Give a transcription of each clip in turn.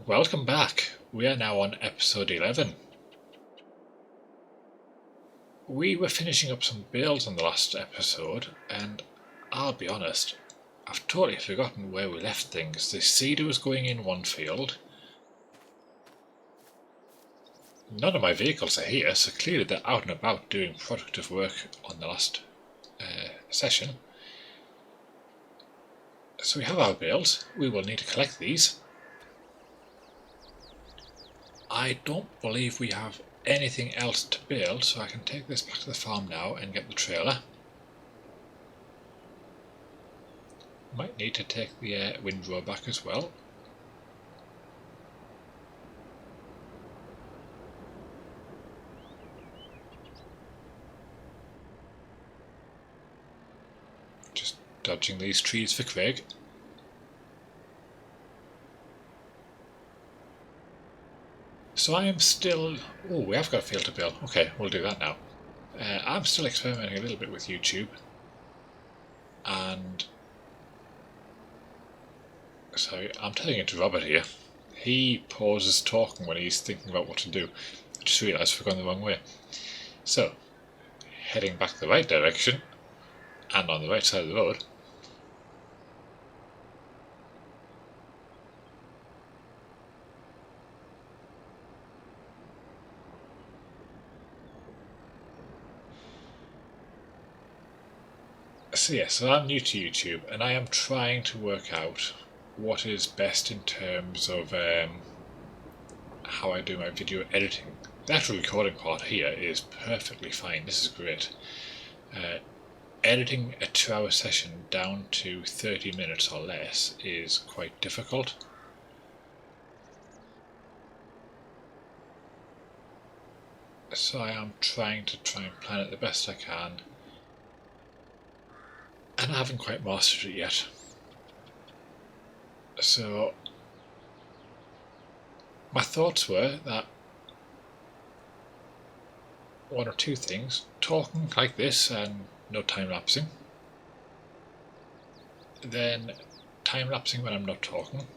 Welcome back. We are now on episode 11. We were finishing up some builds on the last episode, and I'll be honest, I've totally forgotten where we left things. The Sythe was going in one field. None of my vehicles are here, so clearly they're out and about doing productive work on the last session. So we have our builds. We will need to collect these. I don't believe we have anything else to build, so I can take this back to the farm now and get the trailer. Might need to take the windrow back as well. Just dodging these trees for Craig. So I am still... Oh, we have got a field to build. Okay, we'll do that now. I'm still experimenting a little bit with YouTube. And... Sorry, I'm telling it to Robert here. He pauses talking when he's thinking about what to do. I just realised we're going the wrong way. So, heading back the right direction, and on the right side of the road. So I'm new to YouTube, and I am trying to work out what is best in terms of how I do my video editing. The actual recording part here is perfectly fine. This is great. Editing a 2-hour session down to 30 minutes or less is quite difficult. So I am trying to plan it the best I can. And I haven't quite mastered it yet. So my thoughts were that one or two things, talking like this and no time-lapsing, then time-lapsing when I'm not talking,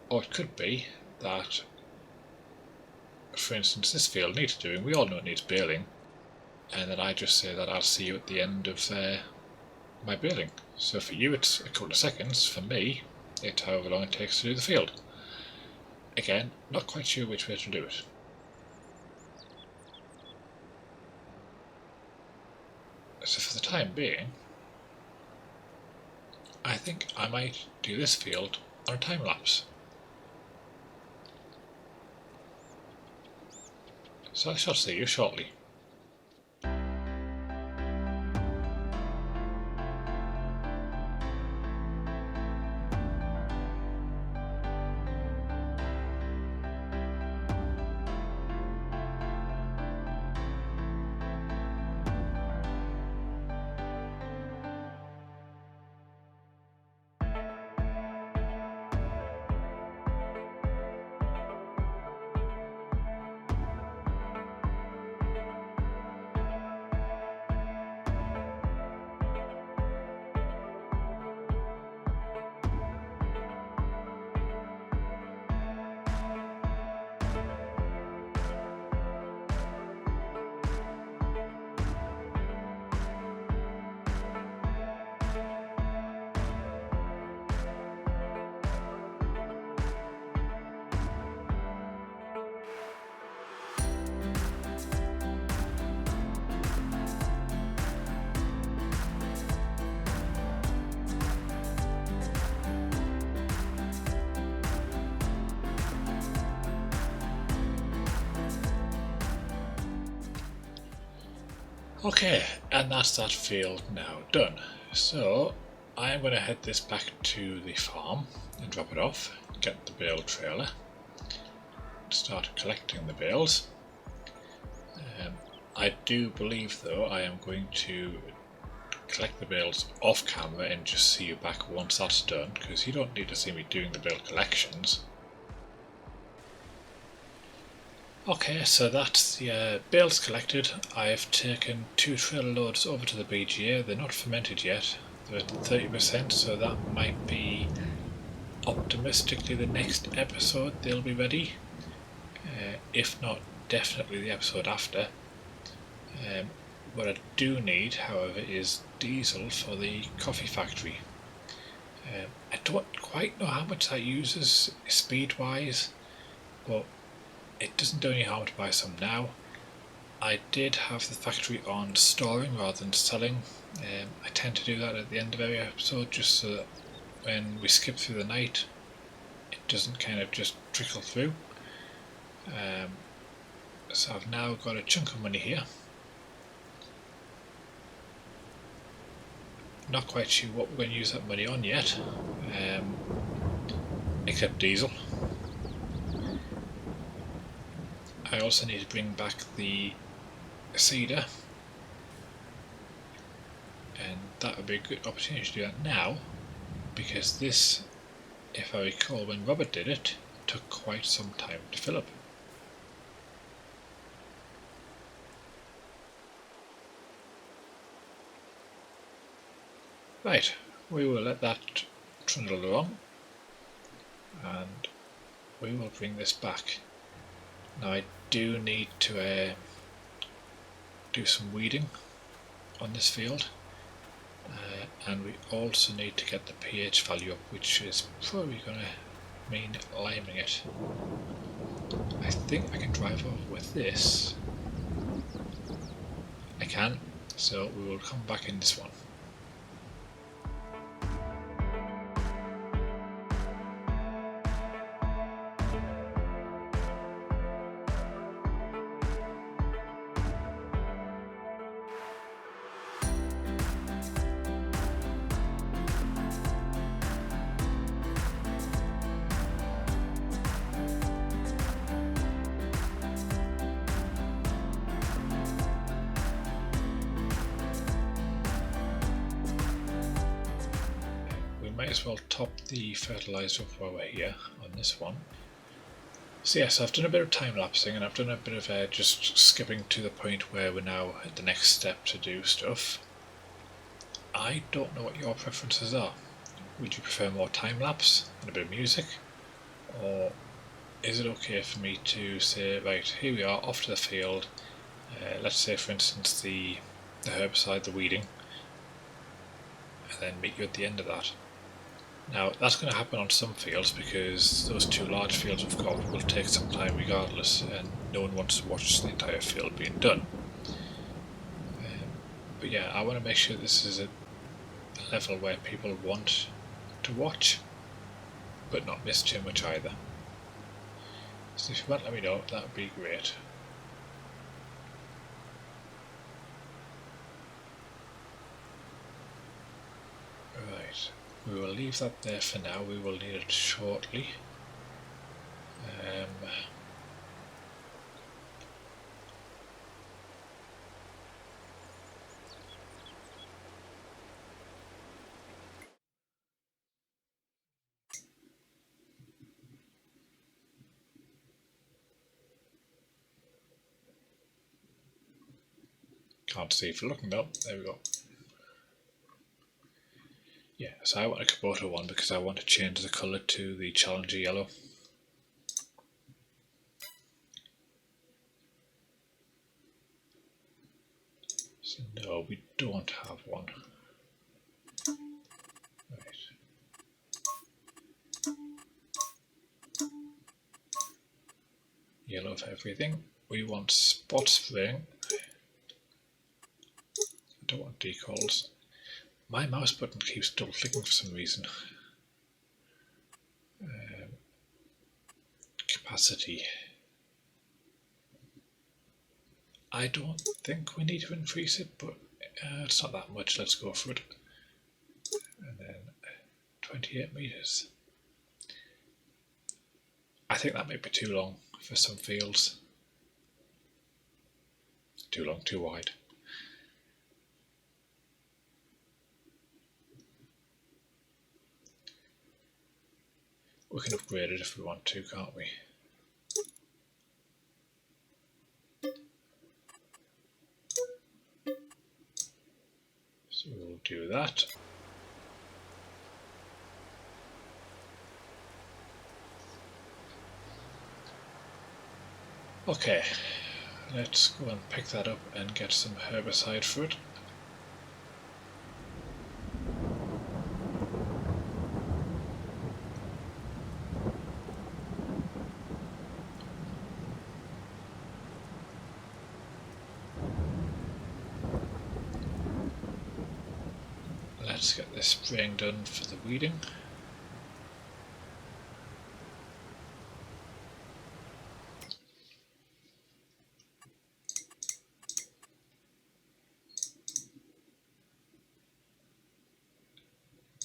or it could be that, for instance, this field needs doing, we all know it needs baling, and then I just say that I'll see you at the end of my baling. So for you it's a couple of seconds, for me it's however long it takes to do the field. Again, not quite sure which way to do it. So for the time being, I think I might do this field on a time lapse. So I shall see you shortly. Okay, and that's that field now done. So I'm going to head this back to the farm and drop it off, get the bale trailer, start collecting the bales. I do believe though I am going to collect the bales off camera and just see you back once that's done, because you don't need to see me doing the bale collections. Okay, so that's the bales collected. I've taken 2 trailer loads over to the BGA. They're not fermented yet. They're at 30%, so that might be optimistically the next episode they'll be ready. If not, definitely the episode after. What I do need, however, is diesel for the coffee factory. I don't quite know how much that uses speed-wise, but it doesn't do any harm to buy some now. I did have the factory on storing rather than selling. I tend to do that at the end of every episode just so that when we skip through the night it doesn't kind of just trickle through. So I've now got a chunk of money here. Not quite sure what we're going to use that money on yet, except diesel. I also need to bring back the Sythe, and that would be a good opportunity to do that now, because this, if I recall, when Robert did it, took quite some time to fill up. Right, we will let that trundle along, and we will bring this back. Now I do need to do some weeding on this field, and we also need to get the pH value up, which is probably going to mean liming it. I think I can drive over with this. I can, so we will come back in this one. Might as well top the fertilizer up while we're here on this one. So yes, I've done a bit of time lapsing, and I've done a bit of just skipping to the point where we're now at the next step to do stuff. I don't know what your preferences are. Would you prefer more time lapse and a bit of music, or is it okay for me to say, right, here we are off to the field, let's say for instance the herbicide, the weeding, and then meet you at the end of that? Now that's going to happen on some fields because those two large fields we've got will take some time regardless, and no one wants to watch the entire field being done. But yeah, I want to make sure this is a level where people want to watch but not miss too much either. So if you want to let me know, that would be great. Right. We will leave that there for now, we will need it shortly. Can't see if you're looking though, there we go. Yeah, so I want a Kubota one because I want to change the colour to the Challenger yellow. So no, we don't have one. Right. Yellow for everything. We want spot spraying. I don't want decals. My mouse button keeps double clicking for some reason. Capacity. I don't think we need to increase it, but it's not that much, let's go for it. And then 28 meters. I think that might be too long for some fields. Too long, too wide. We can upgrade it if we want to, can't we? So we'll do that. Okay, let's go and pick that up and get some herbicide for it. Let's get this spraying done for the weeding.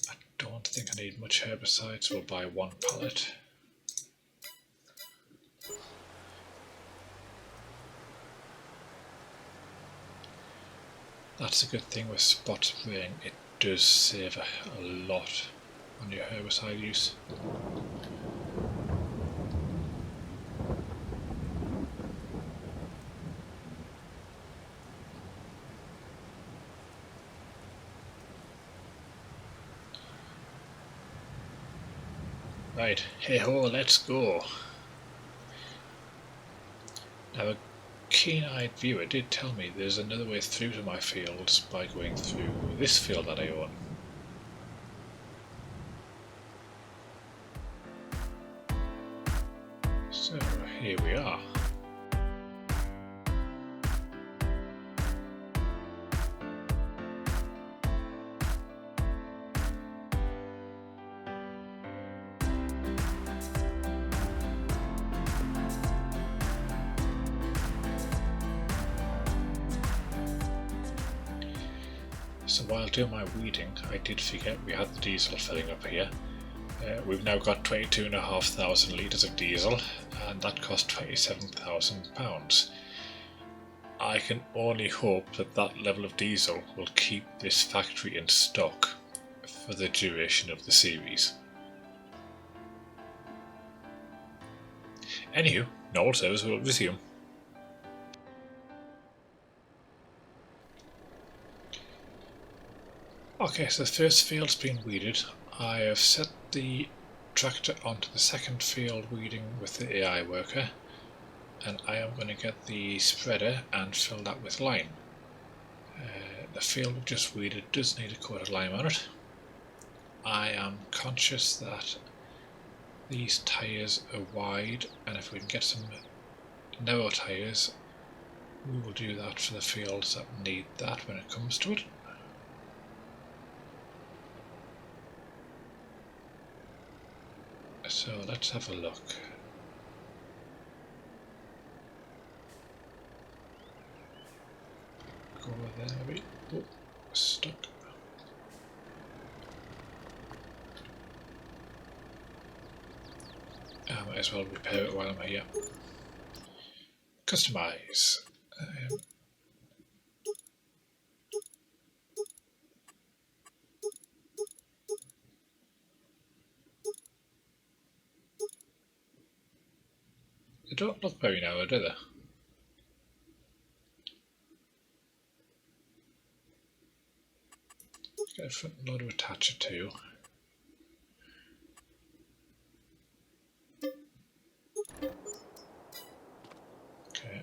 I don't think I need much herbicide, so we'll buy 1 pallet. That's a good thing with spot spraying, it does save a lot on your herbicide use. Right, hey ho, let's go. Now a keen-eyed viewer did tell me there's another way through to my fields by going through this field that I own. So here we are. So while doing my weeding, I did forget we had the diesel filling up here. We've now got 22,500 litres of diesel, and that cost £27,000. I can only hope that that level of diesel will keep this factory in stock for the duration of the series. Anywho, normal service will resume. Okay, so the first field's been weeded. I have set the tractor onto the second field weeding with the AI worker, and I am going to get the spreader and fill that with lime. The field we've just weeded does need a coat of lime on it. I am conscious that these tyres are wide, and if we can get some narrow tyres, we will do that for the fields that need that when it comes to it. So let's have a look. Go over there maybe. Oh, stuck. I might as well repair it while I'm here. Customize. They don't look very narrow, do they? Get a front loader attacher too. Okay.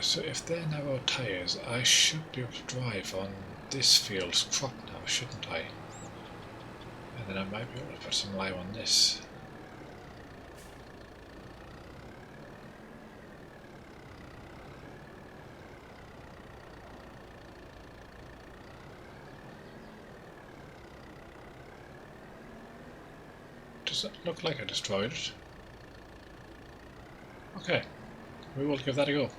So if they're narrow tyres, I should be able to drive on this field's crop now, shouldn't I? And then I might be able to put some lime on this. Does it look like I destroyed it? Okay, we will give that a go.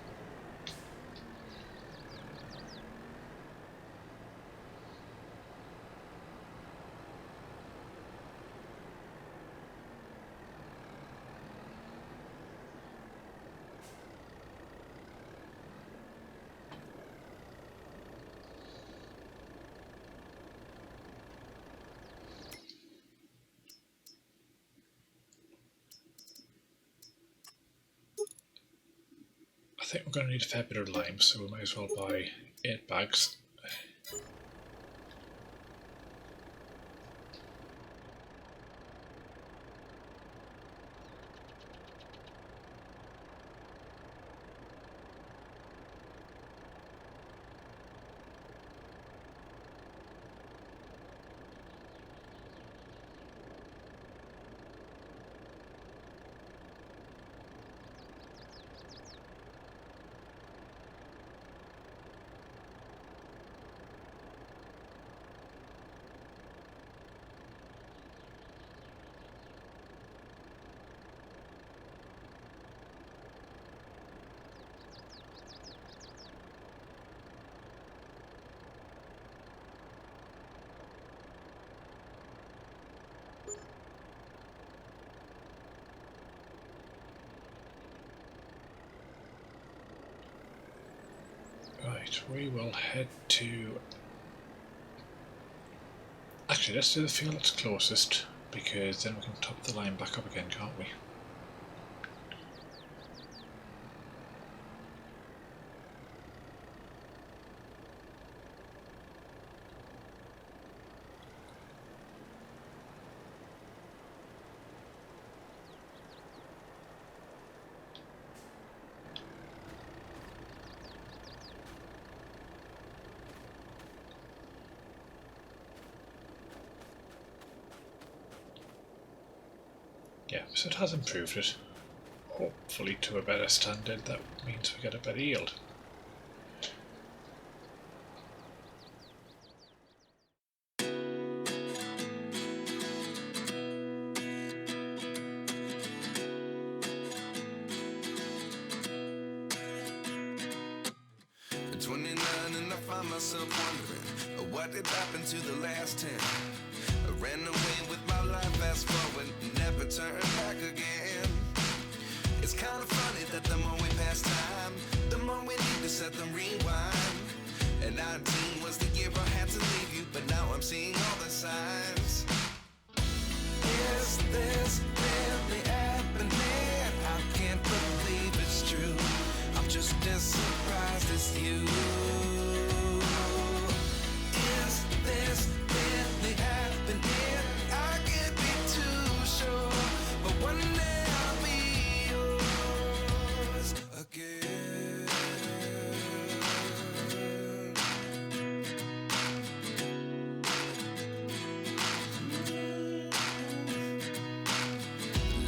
I think we're going to need a fair bit of lime, so we might as well buy 8 bags. Right, we will head to... Actually, let's do the field that's closest, because then we can top the line back up again, can't we? Yeah, so it has improved it, hopefully to a better standard. That means we get a better yield. At 29 and I find myself wondering what did happen to the last 10. I ran away with my life, fast forward, never turn back again. It's kind of funny that the more we pass time, the more we need to set them rewind. And 19 was the year I had to leave you, but now I'm seeing all the signs. Is this really happening? I can't believe it's true. I'm just as surprised as you. Is this really happening? I can't be too sure, but one day I'll be yours again.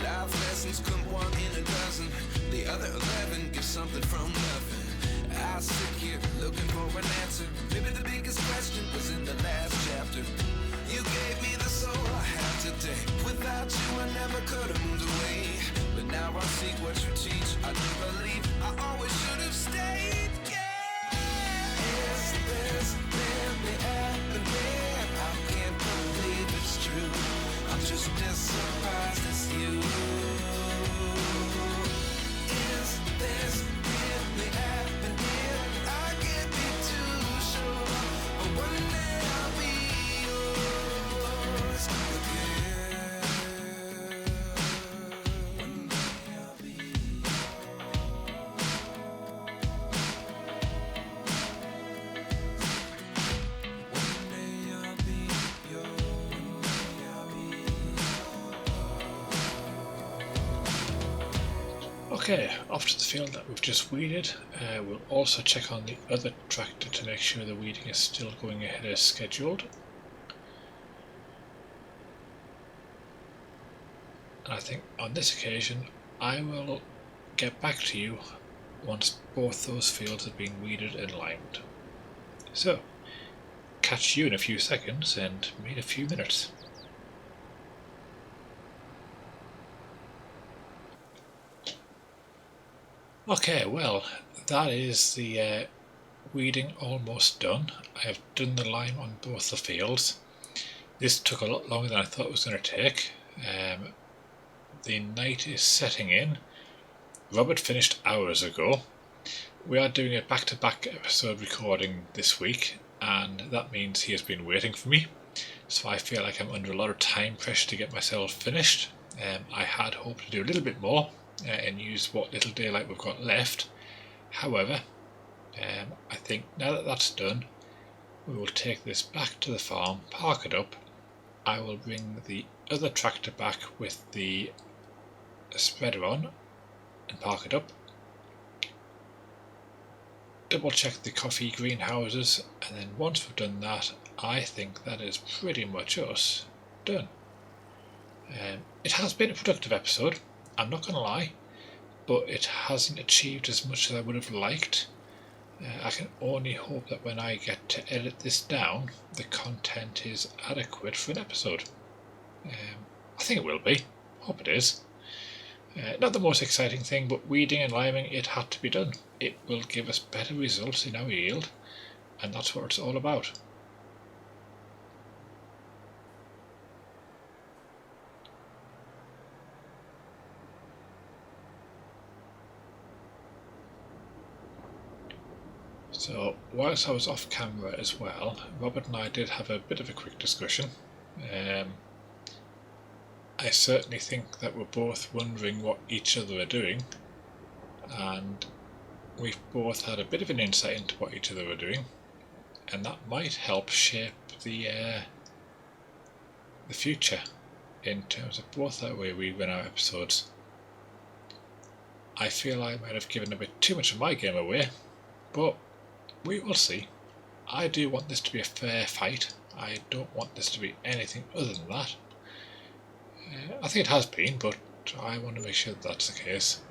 Life lessons come one in a dozen. The other 11 give something from nothing. I sit here looking for an answer. Maybe the biggest question was in the last chapter. You gave me the soul I have today. Without you I never could have moved away. But now I see what you teach. I do believe I always should have stayed. Yeah. Is this really happening? I can't believe it's true. I'm just as surprised as you. Is this really happening? I can't be too sure, but one day I'll be yours again. One day I'll be One day I'll be yours. One day I'll be Okay, off to the field that we've just weeded. We'll also check on the other tractor to make sure the weeding is still going ahead as scheduled. And I think on this occasion I will get back to you once both those fields have been weeded and limed. So, catch you in a few seconds and me in a few minutes. Okay, well, that is the weeding almost done. I have done the lime on both the fields. This took a lot longer than I thought it was going to take. The night is setting in. Robert finished hours ago. We are doing a back-to-back episode recording this week, and that means he has been waiting for me. So I feel like I'm under a lot of time pressure to get myself finished. I had hoped to do a little bit more and use what little daylight we've got left, However, I think now that that's done, we will take this back to the farm, park it up. I will bring the other tractor back with the spreader on and park it up. Double check the coffee greenhouses, and then once we've done that, I think that is pretty much us done. It has been a productive episode, I'm not going to lie, but it hasn't achieved as much as I would have liked. I can only hope that when I get to edit this down, the content is adequate for an episode. I think it will be. Hope it is. Not the most exciting thing, but weeding and liming, it had to be done. It will give us better results in our yield, and that's what it's all about. So, whilst I was off camera as well, Robert and I did have a bit of a quick discussion. I certainly think that we're both wondering what each other are doing, and we've both had a bit of an insight into what each other are doing, and that might help shape the future in terms of both the way we run our episodes. I feel I might have given a bit too much of my game away, but we will see. I do want this to be a fair fight. I don't want this to be anything other than that. I think it has been, but I want to make sure that that's the case.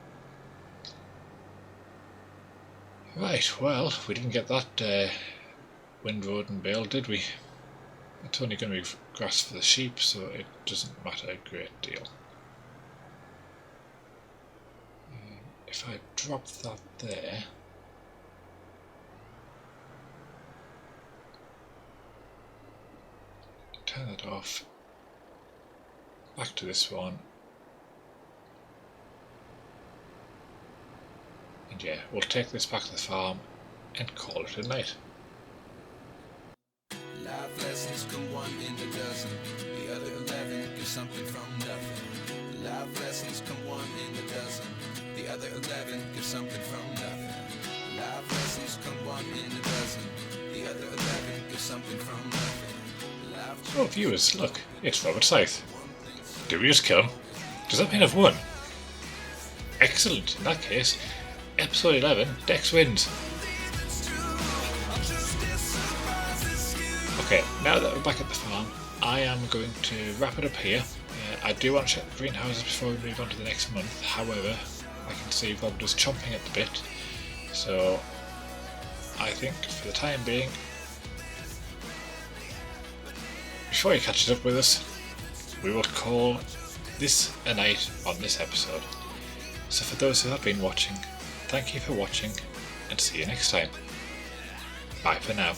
Right, well, we didn't get that windrow and bale, did we? It's only going to be grass for the sheep, so it doesn't matter a great deal. If I drop that there, turn that off, back to this one, and yeah, we'll take this back to the farm and call it a night. Life lessons come one in a dozen, the other 11 give something from nothing. Life lessons come one in a dozen, the other 11 give something from nothing. Life lessons come one in a dozen, the other 11 give something from nothing. So viewers, look, it's Robert Sythe. Did we just kill him? Does that mean I've won? Excellent, in that case, episode 11, Dex wins. Okay, now that we're back at the farm, I am going to wrap it up here. I do want to check the greenhouses before we move on to the next month. However, I can see Robert is chomping at the bit, so I think for the time being, before he catches up with us, we will call this a night on this episode. So for those who have been watching, thank you for watching, and see you next time. Bye for now.